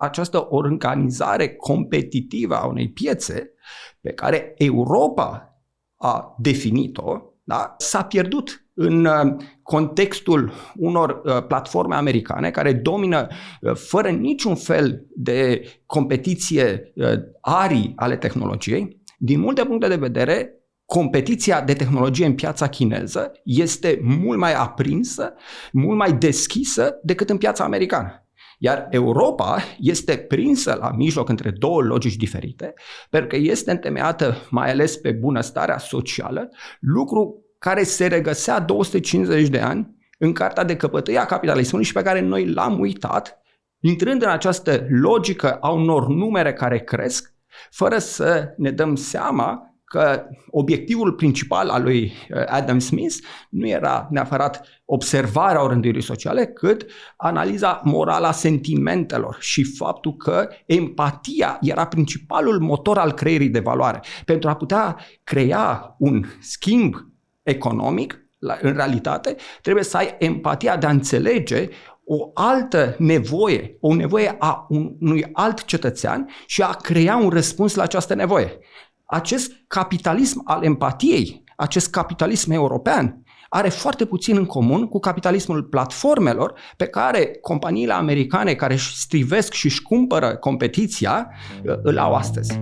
această organizare competitivă a unei piețe pe care Europa a definit-o, da, s-a pierdut în contextul unor platforme americane care domină fără niciun fel de competiție arii ale tehnologiei. Din multe puncte de vedere, competiția de tehnologie în piața chineză este mult mai aprinsă, mult mai deschisă decât în piața americană. Iar Europa este prinsă la mijloc între două logici diferite, pentru că este întemeiată mai ales pe bunăstarea socială, lucru care se regăsea 250 de ani în Carta de Căpătâie a Capitalismului și pe care noi l-am uitat, intrând în această logică a unor numere care cresc, fără să ne dăm seama că obiectivul principal al lui Adam Smith nu era neapărat observarea orânduirii sociale, cât analiza morală a sentimentelor și faptul că empatia era principalul motor al creierii de valoare. Pentru a putea crea un schimb economic, în realitate, trebuie să ai empatia de a înțelege o altă nevoie, o nevoie a unui alt cetățean și a crea un răspuns la această nevoie. Acest capitalism al empatiei, acest capitalism european, are foarte puțin în comun cu capitalismul platformelor pe care companiile americane care își strivesc și își cumpără competiția îl au astăzi.